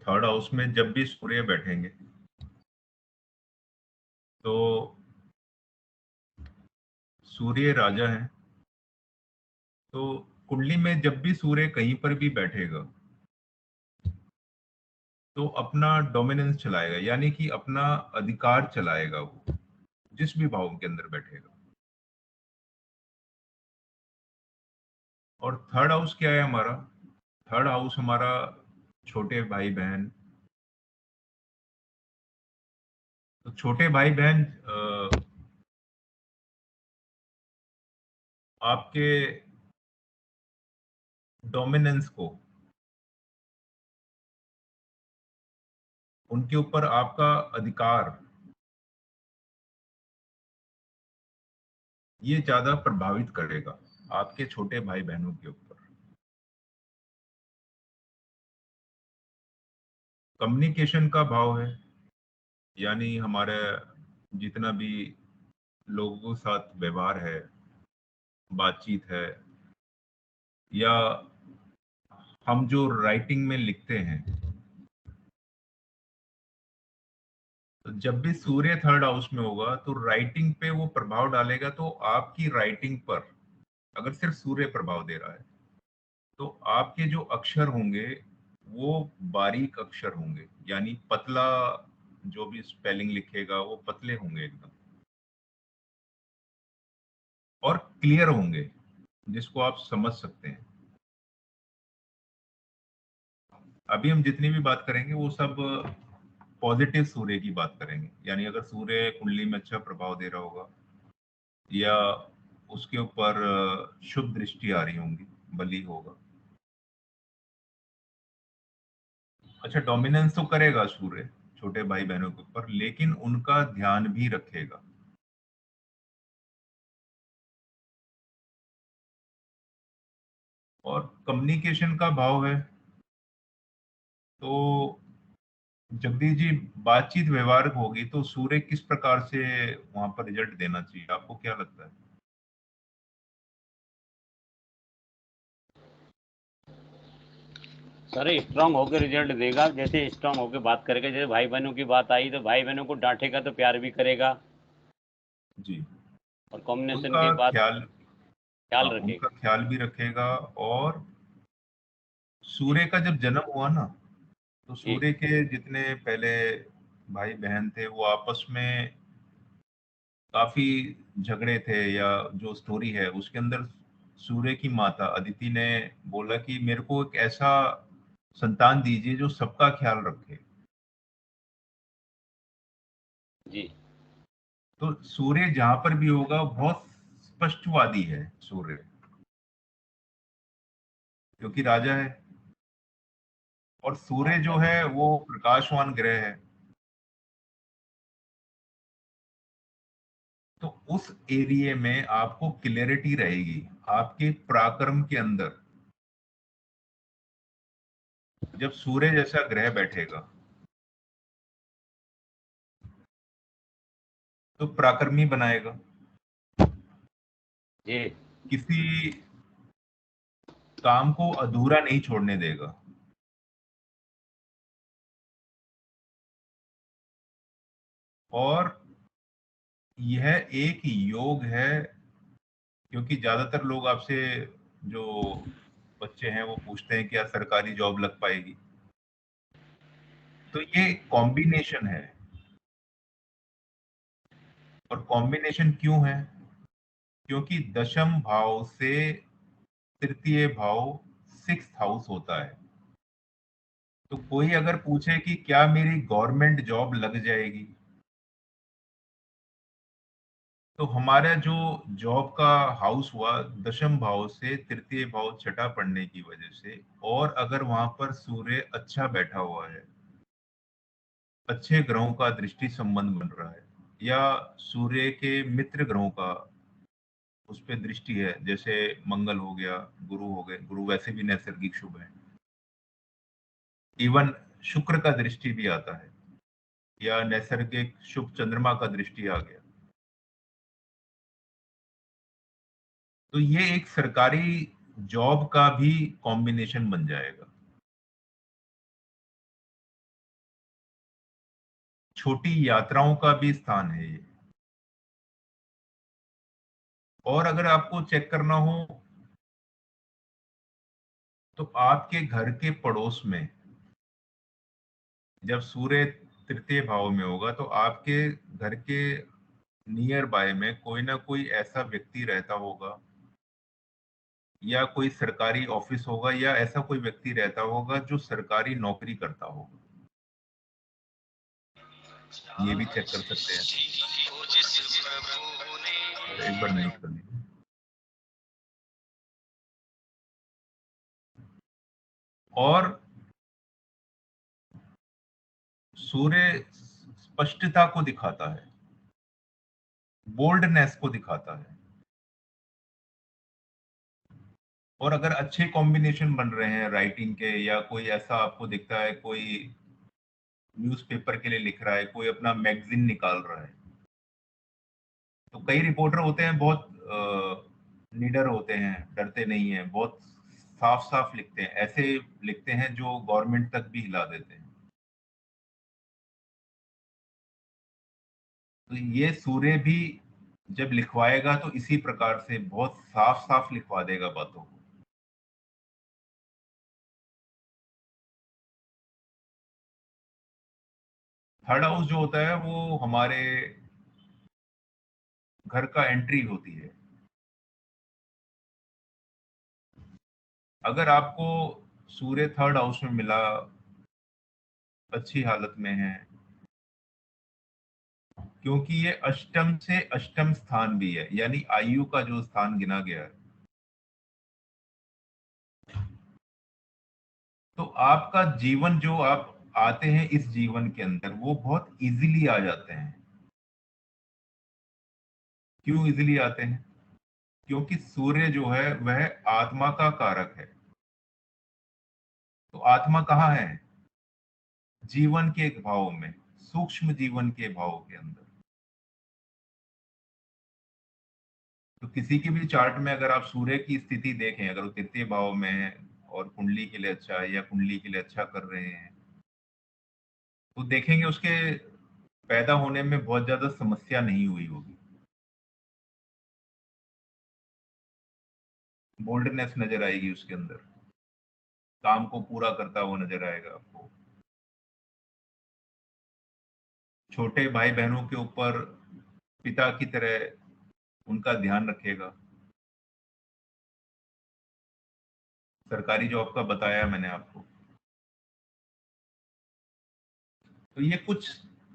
Third house में जब भी सूर्य बैठेंगे तो सूर्य राजा है, तो कुंडली में जब भी सूर्य कहीं पर भी बैठेगा तो अपना डोमिनेंस चलाएगा, यानी कि अपना अधिकार चलाएगा वो, जिस भी भाव के अंदर बैठेगा। और थर्ड हाउस क्या है हमारा? थर्ड हाउस हमारा छोटे भाई बहन। तो छोटे भाई बहन आपके डोमिनेंस को, उनके ऊपर आपका अधिकार, ये ज्यादा प्रभावित करेगा आपके छोटे भाई बहनों के ऊपर। कम्युनिकेशन का भाव है, यानी हमारे जितना भी लोगों के साथ व्यवहार है, बातचीत है, या हम जो राइटिंग में लिखते हैं, तो जब भी सूर्य थर्ड हाउस में होगा तो राइटिंग पे वो प्रभाव डालेगा। तो आपकी राइटिंग पर अगर सिर्फ सूर्य प्रभाव दे रहा है तो आपके जो अक्षर होंगे वो बारीक अक्षर होंगे, यानी पतला, जो भी स्पेलिंग लिखेगा वो पतले होंगे एकदम, और क्लियर होंगे, जिसको आप समझ सकते हैं। अभी हम जितनी भी बात करेंगे वो सब पॉजिटिव सूर्य की बात करेंगे, यानी अगर सूर्य कुंडली में अच्छा प्रभाव दे रहा होगा, या उसके ऊपर शुभ दृष्टि आ रही होंगी, बली होगा। अच्छा, डोमिनेंस तो करेगा सूर्य छोटे भाई बहनों के ऊपर, लेकिन उनका ध्यान भी रखेगा। और कम्युनिकेशन का भाव है, तो जगदीश जी, बातचीत व्यवहार होगी तो सूर्य किस प्रकार से वहां पर रिजल्ट देना चाहिए, आपको क्या लगता है? सर स्ट्रांग होकर रिजल्ट देगा, जैसे स्ट्रांग होकर बात करेगा। जैसे भाई बहनों की बात आई तो भाई बहनों को डांटेगा तो प्यार भी करेगा, जी। और कॉम्बिनेशन उनका की बात ख्याल, ख्याल हाँ, उनका रखेगा। ख्याल भी रखेगा। और सूर्य का जब जन्म हुआ ना, तो जी सूर्य के जितने पहले भाई बहन थे वो आपस में काफी झगड़े थे, या जो स्टोरी है उसके अंदर सूर्य की माता अदिति ने बोला कि मेरे को एक ऐसा संतान दीजिए जो सबका ख्याल रखे। जी तो सूर्य जहां पर भी होगा बहुत स्पष्टवादी है सूर्य, क्योंकि राजा है। और सूर्य जो है वो प्रकाशवान ग्रह है, तो उस एरिया में आपको क्लियरिटी रहेगी आपके पराक्रम के अंदर। जब सूर्य जैसा ग्रह बैठेगा तो पराक्रमी बनाएगा, जी किसी काम को अधूरा नहीं छोड़ने देगा। और यह एक योग है, क्योंकि ज्यादातर लोग आपसे, जो बच्चे हैं वो पूछते हैं क्या सरकारी जॉब लग पाएगी, तो ये कॉम्बिनेशन है। और कॉम्बिनेशन क्यों है? क्योंकि दशम भाव से तृतीय भाव सिक्स हाउस होता है। तो कोई अगर पूछे कि क्या मेरी गवर्नमेंट जॉब लग जाएगी, तो हमारा जो जॉब का हाउस हुआ दशम भाव से तृतीय भाव छठा पड़ने की वजह से, और अगर वहां पर सूर्य अच्छा बैठा हुआ है, अच्छे ग्रहों का दृष्टि संबंध बन रहा है, या सूर्य के मित्र ग्रहों का उस पर दृष्टि है, जैसे मंगल हो गया, गुरु हो गए, गुरु वैसे भी नैसर्गिक शुभ है, इवन शुक्र का दृष्टि भी आता है, या नैसर्गिक शुभ चंद्रमा का दृष्टि आ गया, तो ये एक सरकारी जॉब का भी कॉम्बिनेशन बन जाएगा। छोटी यात्राओं का भी स्थान है ये। और अगर आपको चेक करना हो तो आपके घर के पड़ोस में जब सूर्य तृतीय भाव में होगा तो आपके घर के नियर बाय में कोई ना कोई ऐसा व्यक्ति रहता होगा, या कोई सरकारी ऑफिस होगा, या ऐसा कोई व्यक्ति रहता होगा जो सरकारी नौकरी करता होगा। ये भी चेक कर सकते हैं, एक बार म्यूट कर लीजिए। और सूर्य स्पष्टता को दिखाता है, बोल्डनेस को दिखाता है। और अगर अच्छे कॉम्बिनेशन बन रहे हैं राइटिंग के, या कोई ऐसा आपको दिखता है कोई न्यूज़पेपर के लिए लिख रहा है, कोई अपना मैगजीन निकाल रहा है, तो कई रिपोर्टर होते हैं बहुत निडर होते हैं, डरते नहीं हैं, बहुत साफ साफ लिखते हैं, ऐसे लिखते हैं जो गवर्नमेंट तक भी हिला देते हैं। तो ये सूर्य भी जब लिखवाएगा तो इसी प्रकार से बहुत साफ साफ लिखवा देगा बातों को। थर्ड हाउस जो होता है वो हमारे घर का एंट्री होती है। अगर आपको सूर्य थर्ड हाउस में मिला, अच्छी हालत में है, क्योंकि ये अष्टम से अष्टम स्थान भी है, यानी आयु का जो स्थान गिना गया है, तो आपका जीवन जो आप आते हैं इस जीवन के अंदर वो बहुत इजीली आ जाते हैं। क्यों इजीली आते हैं? क्योंकि सूर्य जो है वह आत्मा का कारक है। तो आत्मा कहाँ है? जीवन के एक भाव में, सूक्ष्म जीवन के भाव के अंदर। तो किसी के भी चार्ट में अगर आप सूर्य की स्थिति देखें, अगर वो तृतीय भाव में है और कुंडली के लिए अच्छा है, या कुंडली के लिए अच्छा कर रहे हैं, तो देखेंगे उसके पैदा होने में बहुत ज्यादा समस्या नहीं हुई होगी। बोल्डनेस नजर आएगी उसके अंदर, काम को पूरा करता हुआ नजर आएगा आपको। छोटे भाई बहनों के ऊपर पिता की तरह उनका ध्यान रखेगा। सरकारी जॉब का बताया मैंने आपको। तो ये कुछ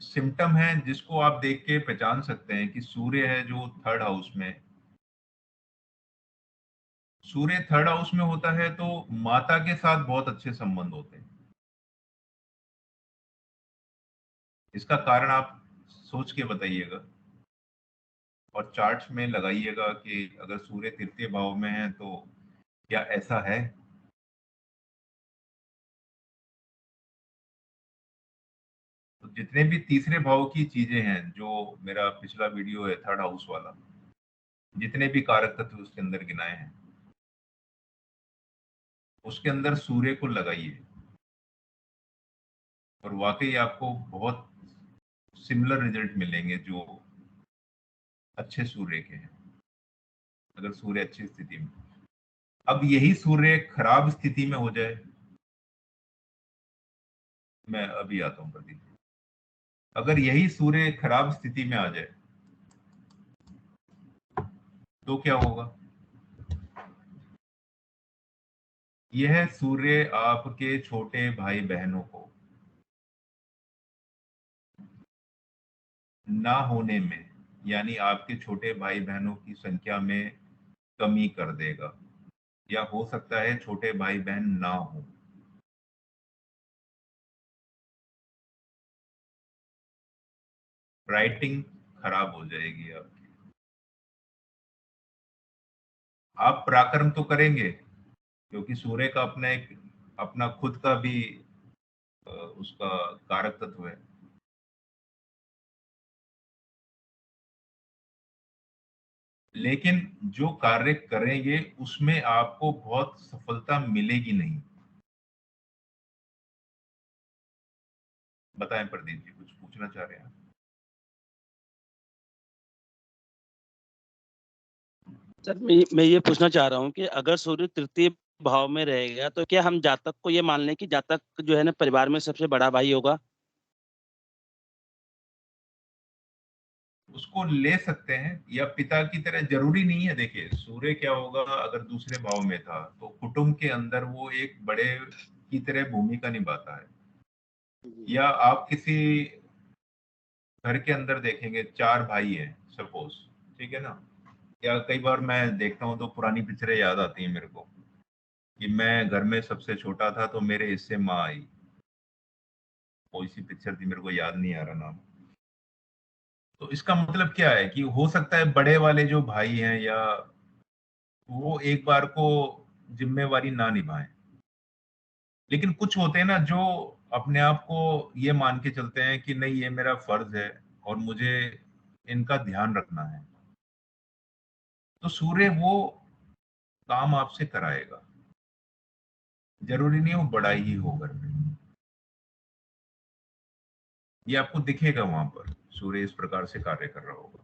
सिम्टम हैं जिसको आप देख के पहचान सकते हैं कि सूर्य है जो थर्ड हाउस में। सूर्य थर्ड हाउस में होता है तो माता के साथ बहुत अच्छे संबंध होते हैं। इसका कारण आप सोच के बताइएगा और चार्ट्स में लगाइएगा कि अगर सूर्य तृतीय भाव में है तो क्या ऐसा है। तो जितने भी तीसरे भाव की चीजें हैं, जो मेरा पिछला वीडियो है थर्ड हाउस वाला, जितने भी कारक तत्व उसके अंदर गिनाए हैं, उसके अंदर सूर्य को लगाइए और वाकई आपको बहुत सिमिलर रिजल्ट मिलेंगे जो अच्छे सूर्य के हैं, अगर सूर्य अच्छी स्थिति में। अब यही सूर्य खराब स्थिति में हो जाए, मैं अभी आता हूं प्रदीप। अगर यही सूर्य खराब स्थिति में आ जाए तो क्या होगा? यह सूर्य आपके छोटे भाई बहनों को ना होने में, यानी आपके छोटे भाई बहनों की संख्या में कमी कर देगा, या हो सकता है छोटे भाई बहन ना हो। राइटिंग खराब हो जाएगी आपकी। आप पराक्रम तो करेंगे, क्योंकि सूर्य का अपना एक अपना खुद का भी उसका कारक तत्व है। लेकिन जो कार्य करेंगे उसमें आपको बहुत सफलता मिलेगी नहीं। बताएं प्रदीप जी, कुछ पूछना चाह रहे हैं? सर मैं ये पूछना चाह रहा हूँ कि अगर सूर्य तृतीय भाव में रहेगा तो क्या हम जातक को ये मान लें कि जातक जो है ना परिवार में सबसे बड़ा भाई होगा? उसको ले सकते हैं, या पिता की तरह जरूरी नहीं है। देखिए सूर्य क्या होगा, अगर दूसरे भाव में था तो कुटुंब के अंदर वो एक बड़े की तरह भूमिका निभाता है। या आप किसी घर के अंदर देखेंगे, चार भाई हैं सपोज, ठीक है ना, या कई बार मैं देखता हूँ तो पुरानी पिक्चरें याद आती हैं मेरे को, कि मैं घर में सबसे छोटा था तो मेरे हिस्से माँ आई। कोई सी पिक्चर थी, मेरे को याद नहीं आ रहा नाम। तो इसका मतलब क्या है कि हो सकता है बड़े वाले जो भाई हैं, या वो एक बार को जिम्मेवारी ना निभाएं, लेकिन कुछ होते हैं ना जो अपने आप को ये मान के चलते हैं कि नहीं, ये मेरा फर्ज है और मुझे इनका ध्यान रखना है। तो सूर्य वो काम आपसे कराएगा, जरूरी नहीं वो बड़ा ही हो घर में। ये आपको दिखेगा वहां पर, सूर्य इस प्रकार से कार्य कर रहा होगा।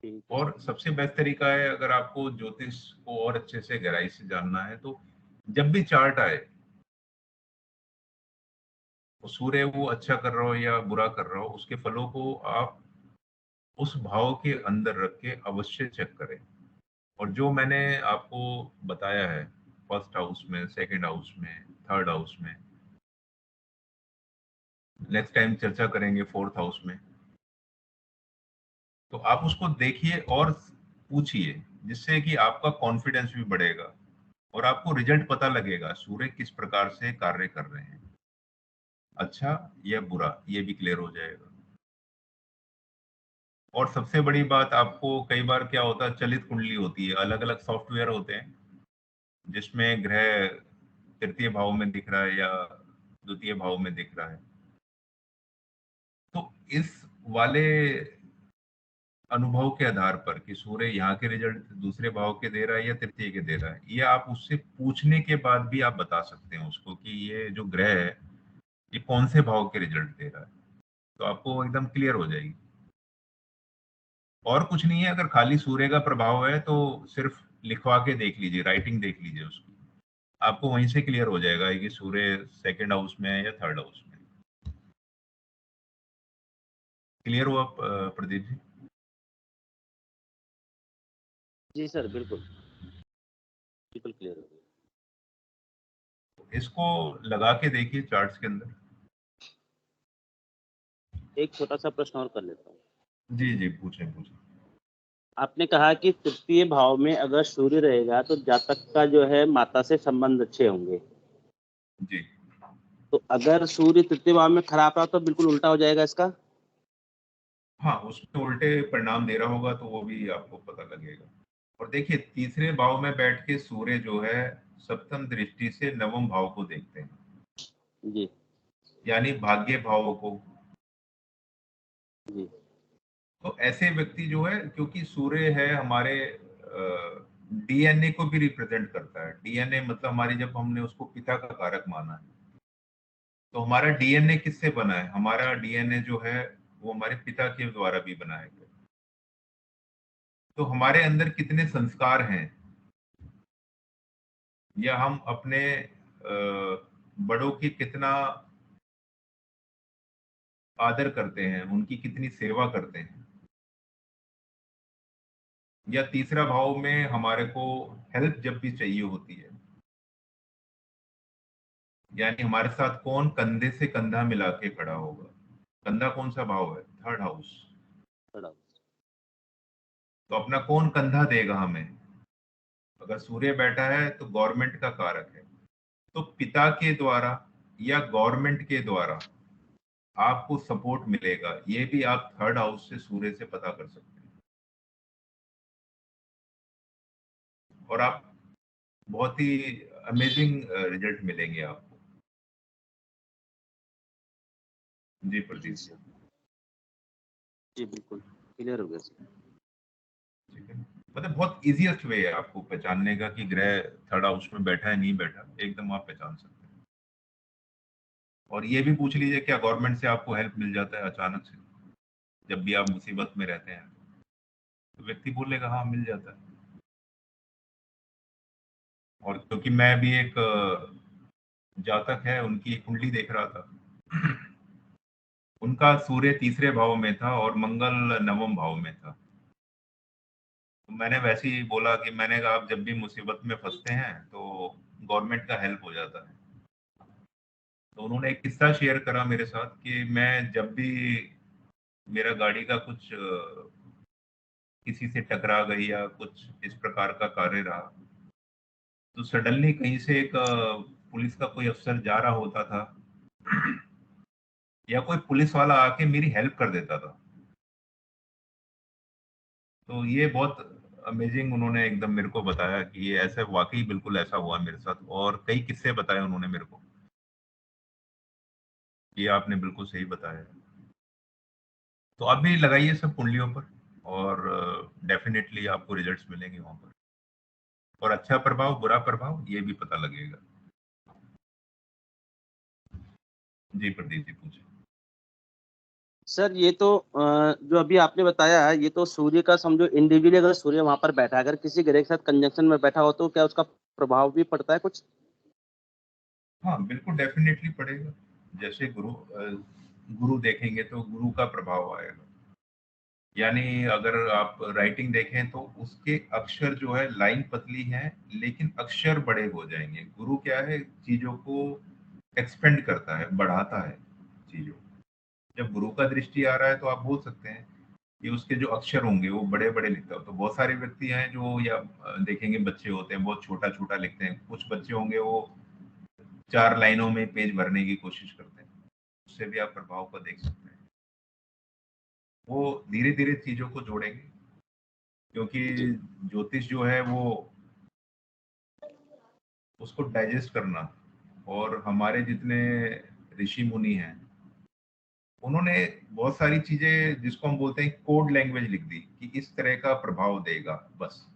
ठीक है और सर। सबसे बेस्ट तरीका है, अगर आपको ज्योतिष को और अच्छे से गहराई से जानना है, तो जब भी चार्ट आए, वो सूर्य वो अच्छा कर रहा हो या बुरा कर रहा हो, उसके फलों को आप उस भाव के अंदर रख के अवश्य चेक करें। और जो मैंने आपको बताया है, फर्स्ट हाउस में, सेकंड हाउस में, थर्ड हाउस में, नेक्स्ट टाइम चर्चा करेंगे फोर्थ हाउस में, तो आप उसको देखिए और पूछिए, जिससे कि आपका कॉन्फिडेंस भी बढ़ेगा और आपको रिजल्ट पता लगेगा सूर्य किस प्रकार से कार्य कर रहे हैं, अच्छा या बुरा, ये भी क्लियर हो जाएगा। और सबसे बड़ी बात, आपको कई बार क्या होता है, चलित कुंडली होती है, अलग अलग सॉफ्टवेयर होते हैं जिसमें ग्रह तृतीय भाव में दिख रहा है या द्वितीय भाव में दिख रहा है। तो इस वाले अनुभव के आधार पर कि सूर्य यहाँ के रिजल्ट दूसरे भाव के दे रहा है या तृतीय के दे रहा है, ये आप उससे पूछने के बाद भी आप बता सकते हैं उसको कि ये जो ग्रह है ये कौन से भाव के रिजल्ट दे रहा है। तो आपको एकदम क्लियर हो जाएगी। और कुछ नहीं है, अगर खाली सूर्य का प्रभाव है तो सिर्फ लिखवा के देख लीजिए, राइटिंग देख लीजिए उसकी, आपको वहीं से क्लियर हो जाएगा कि सूर्य सेकंड हाउस में है या थर्ड हाउस में। क्लियर हुआ प्रदीप जी? जी सर, बिल्कुल बिल्कुल क्लियर हो गया। इसको लगा के देखिए चार्ट्स के अंदर। एक छोटा सा प्रश्न और कर लेता हूँ। जी जी, पूछें पूछें। आपने कहा कि तृतीय भाव में अगर सूर्य रहेगा तो जातक का जो है माता से संबंध अच्छे होंगे। जी तो अगर सूर्य तृतीय भाव में खराब रहा तो बिल्कुल उल्टा हो जाएगा इसका? हाँ, उसमें उल्टे परिणाम दे रहा होगा तो वो भी आपको पता लगेगा। और देखिए तीसरे भाव में बैठ के सूर्य जो है सप्तम दृष्टि से नवम भाव को देखते हैं, जी यानी भाग्य भाव को। जी तो ऐसे व्यक्ति जो है, क्योंकि सूर्य है हमारे डीएनए को भी रिप्रेजेंट करता है। डीएनए मतलब हमारी, जब हमने उसको पिता का कारक माना है, तो हमारा डीएनए किससे बना है? हमारा डीएनए जो है वो हमारे पिता के द्वारा भी बना है। तो हमारे अंदर कितने संस्कार हैं, या हम अपने बड़ों की कितना आदर करते हैं, उनकी कितनी सेवा करते हैं। या तीसरा भाव में हमारे को हेल्प जब भी चाहिए होती है, यानी हमारे साथ कौन कंधे से कंधा मिला के खड़ा होगा। कंधा कौन सा भाव है? Third house. थोड़ा। तो अपना कौन कंधा देगा हमें? अगर सूर्य बैठा है तो गवर्नमेंट का कारक है, तो पिता के द्वारा या गवर्नमेंट के द्वारा आपको सपोर्ट मिलेगा, ये भी आप थर्ड हाउस से सूर्य से पता कर सकते हैं। और आप बहुत ही अमेजिंग रिजल्ट मिलेंगे आपको। जी जी प्रदीप जी। सर, जी बिल्कुल क्लियर हो गया सर। ठीक है, मतलब बहुत इजीएस्ट वे है आपको पहचानने का कि ग्रह थर्ड हाउस में बैठा है नहीं बैठा, एकदम आप पहचान सकते हैं। और ये भी पूछ लीजिए क्या गवर्नमेंट से आपको हेल्प मिल जाता है अचानक से जब भी आप मुसीबत में रहते हैं, तो व्यक्ति बोलेगा हाँ मिल जाता है। और क्योंकि मैं भी एक जातक है, उनकी कुंडली देख रहा था। उनका सूर्य तीसरे भाव में था और मंगल नवम भाव में था। तो मैंने वैसे ही बोला कि मैंने कहा आप जब भी मुसीबत में फंसते हैं तो गवर्नमेंट का हेल्प हो जाता है। तो उन्होंने एक किस्सा शेयर करा मेरे साथ कि मैं जब भी मेरा गाड़ी का कुछ किसी से टकरा गई या कुछ इस प्रकार का कार्य रहा, तो सडनली कहीं से एक पुलिस का कोई अफसर जा रहा होता था या कोई पुलिस वाला आके मेरी हेल्प कर देता था। तो ये बहुत अमेजिंग उन्होंने एकदम मेरे को बताया कि ये ऐसा वाकई बिल्कुल ऐसा हुआ मेरे साथ, और कई किस्से बताए उन्होंने मेरे को। ये आपने बिल्कुल सही बताया। तो आप भी लगाइए सब कुंडलियों पर, और डेफिनेटली आपको रिजल्ट्स मिलेंगे वहां पर, और अच्छा प्रभाव बुरा प्रभाव ये भी पता लगेगा। जी प्रदीप जी पूछे। सर ये तो जो अभी आपने बताया है, ये तो सूर्य का समझो इंडिविजुअली, अगर सूर्य वहां पर बैठा है, अगर किसी ग्रह के साथ कंजंक्शन में बैठा हो तो क्या उसका प्रभाव भी पड़ता है कुछ? हाँ बिल्कुल डेफिनेटली पड़ेगा। जैसे गुरु देखेंगे तो गुरु का प्रभाव आएगा। यानी अगर आप राइटिंग देखें तो उसके अक्षर जो है लाइन पतली है लेकिन अक्षर बड़े हो जाएंगे। गुरु क्या है, चीजों को एक्सपेंड करता है, बढ़ाता है चीजों। जब गुरु का दृष्टि आ रहा है तो आप बोल सकते हैं कि उसके जो अक्षर होंगे वो बड़े बड़े लिखता हो। तो बहुत सारे व्यक्ति हैं जो, या देखेंगे बच्चे होते हैं बहुत छोटा छोटा लिखते हैं, कुछ बच्चे होंगे वो 4 लाइनों में पेज भरने की कोशिश करते हैं। उससे भी आप प्रभाव को देख सकते हैं। वो धीरे धीरे चीजों को जोड़ेंगे, क्योंकि जी ज्योतिष जो है वो उसको डाइजेस्ट करना। और हमारे जितने ऋषि मुनि हैं उन्होंने बहुत सारी चीजें जिसको हम बोलते हैं कोड लैंग्वेज लिख दी कि इस तरह का प्रभाव देगा बस।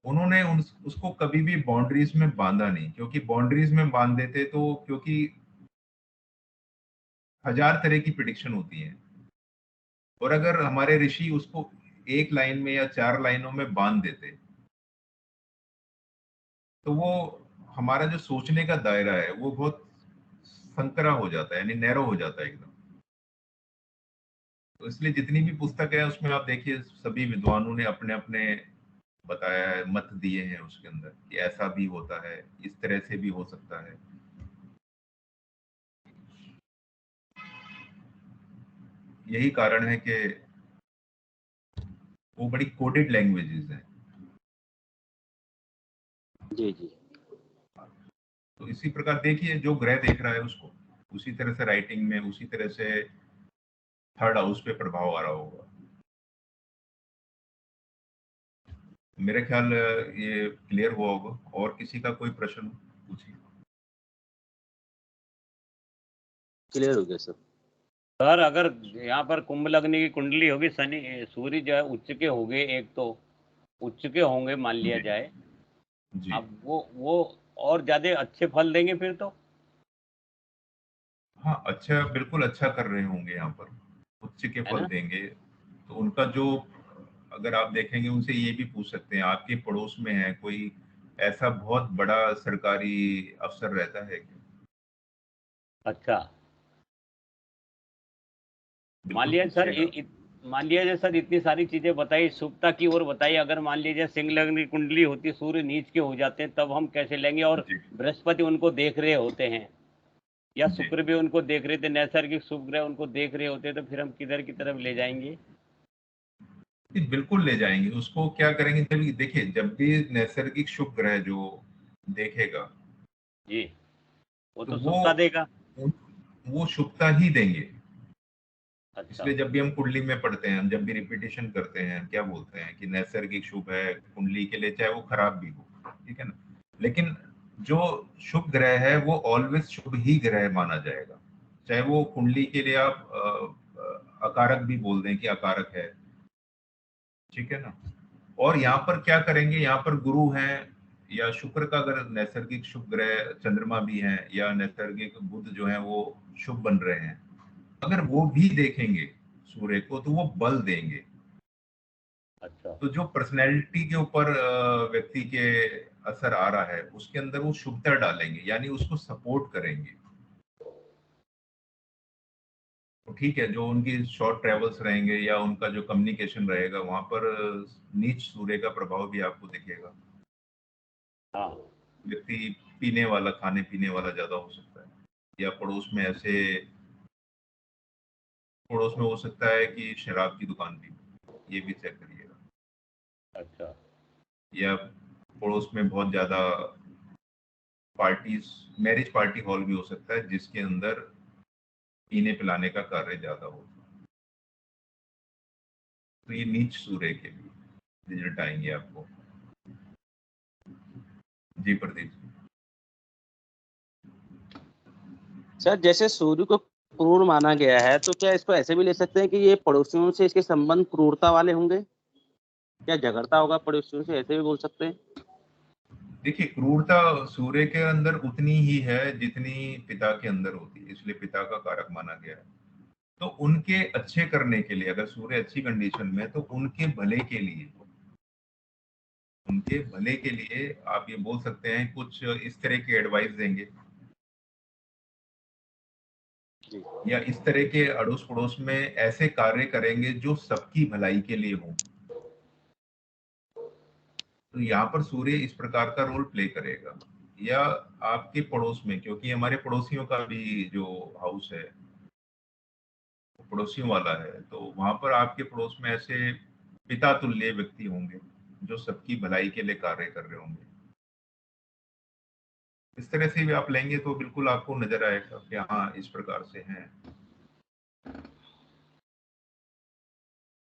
उन्होंने उसको कभी भी बाउंड्रीज में बांधा नहीं, क्योंकि बाउंड्रीज में बांध देते तो, क्योंकि 1000 तरह की प्रिडिक्शन होती है। और अगर हमारे ऋषि उसको एक लाइन में या 4 लाइनों में बांध देते तो वो हमारा जो सोचने का दायरा है वो बहुत संकरा हो जाता है, यानी नैरो हो जाता है एकदम। तो इसलिए जितनी भी पुस्तक है उसमें आप देखिए सभी विद्वानों ने अपने अपने बताया है, मत दिए हैं उसके अंदर कि ऐसा भी होता है, इस तरह से भी हो सकता है। यही कारण है कि वो बड़ी कोडेड लैंग्वेजेस हैं। जी जी। तो इसी प्रकार देखिए जो ग्रह देख रहा है उसको उसी तरह से राइटिंग में उसी तरह से थर्ड हाउस पे प्रभाव आ रहा होगा। मेरे ख्याल ये क्लियर हुआ होगा। और किसी का कोई प्रश्न पूछिए। क्लियर हो गया सर। सर अगर यहाँ पर कुंभ लगने की कुंडली होगी, शनि सूर्य जो है उच्च के होंगे, एक तो उच्च के होंगे मान लिया जी जाए, जी। अब वो और ज्यादा अच्छे फल देंगे फिर तो। हाँ अच्छा, बिल्कुल अच्छा कर रहे होंगे यहाँ पर, उच्च के है फल ना? देंगे। तो उनका जो, अगर आप देखेंगे उनसे ये भी पूछ सकते हैं आपके पड़ोस में है कोई ऐसा बहुत बड़ा सरकारी अफसर रहता है क्या? अच्छा। मान बिल्कुल लिया सर पूछिएगा। मान लिया जाए सर, इतनी सारी चीजें बताई, शुभता की ओर बताई, अगर मान लीजिए सिंह लग्न की कुंडली होती, सूर्य नीच के हो जाते हैं, तब हम कैसे लेंगे? और जी बृहस्पति उनको देख रहे होते हैं, या जी शुक्र भी उनको देख रहे थे, नैसर्गिक शुभ ग्रह उनको देख रहे होते, तो फिर हम किधर की तरफ ले जाएंगे? जी, बिल्कुल ले जाएंगे उसको। क्या करेंगे, जब देखिए जब भी नैसर्गिक शुभ ग्रह जो देखेगा जी, वो तो तो शुभता देगा। वो शुभता ही देंगे। अच्छा। इसलिए जब भी हम कुंडली में पढ़ते हैं, हम जब भी रिपीटेशन करते हैं, क्या बोलते हैं कि नैसर्गिक शुभ है कुंडली के लिए, चाहे वो खराब भी हो, ठीक है ना। लेकिन जो शुभ ग्रह है वो ऑलवेज शुभ ही ग्रह माना जाएगा, चाहे वो कुंडली के लिए आप अकारक भी बोल दें कि अकारक है, ठीक है ना। और यहाँ पर क्या करेंगे, यहाँ पर गुरु हैं या शुक्र का अगर नैसर्गिक शुभ ग्रह चंद्रमा भी हैं या नैसर्गिक बुध जो है वो शुभ बन रहे हैं, अगर वो भी देखेंगे सूर्य को तो वो बल देंगे। अच्छा। तो जो पर्सनैलिटी के ऊपर व्यक्ति के असर आ रहा है उसके अंदर वो शुभता डालेंगे, यानी उसको सपोर्ट करेंगे। तो ठीक है, जो उनकी शॉर्ट ट्रेवल्स रहेंगे या उनका जो कम्युनिकेशन रहेगा वहां पर नीच सूर्य का प्रभाव भी आपको दिखेगा। हाँ। व्यक्ति पीने वाला, खाने पीने वाला ज्यादा हो सकता है, या पड़ोस में हो सकता है कि शराब की दुकान भी हो, ये भी चेक करिएगा। अच्छा। या पड़ोस में बहुत ज्यादा पार्टीज, मैरिज पार्टी हॉल भी हो सकता है जिसके अंदर पीने पिलाने का कार्य ज्यादा हो। तो ये नीच सूर्य के भी रिजल्ट आएंगे आपको। जी प्रदीप। सर जैसे सूर्य को क्रूर माना गया है, तो क्या इसको ऐसे भी ले सकते हैं कि ये पड़ोसियों से इसके संबंध क्रूरता वाले होंगे? क्या झगड़ता होगा पड़ोसियों से, ऐसे भी बोल सकते हैं? देखिए, क्रूरता सूर्य के अंदर उतनी ही है जितनी पिता के अंदर होती है, इसलिए पिता का कारक माना गया है। तो उनके अच्छे करने के लिए, अगर सूर्य अच्छी कंडीशन में है तो उनके भले के लिए आप ये बोल सकते हैं कुछ इस तरह की एडवाइस देंगे, जी। या इस तरह के अड़ोस पड़ोस में ऐसे कार्य करेंगे जो सबकी भलाई के लिए हों। तो यहाँ पर सूर्य इस प्रकार का रोल प्ले करेगा। या आपके पड़ोस में, क्योंकि हमारे पड़ोसियों का भी जो हाउस है वो पड़ोसियों वाला है, तो वहां पर आपके पड़ोस में ऐसे पिता तुल्य व्यक्ति होंगे जो सबकी भलाई के लिए कार्य कर रहे होंगे। इस तरह से भी आप लेंगे तो बिल्कुल आपको नजर आएगा कि हाँ इस प्रकार से हैं।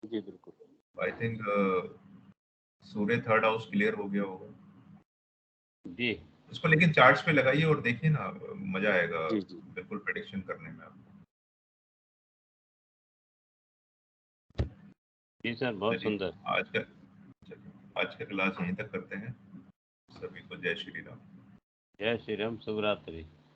जी बिल्कुल। I think Surya third house clear हो गया होगा। जी। इसको लेकिन चार्ट्स पे लगाइए और देखिए ना, मजा आएगा जी जी। बिल्कुल प्रेडिक्शन करने में आपको। जी सर, बहुत चलिए, सुंदर। आज का क्लास यहीं तक करते हैं। सभी को जय श्री राम। जय श्री राम, शुभ रात्रि।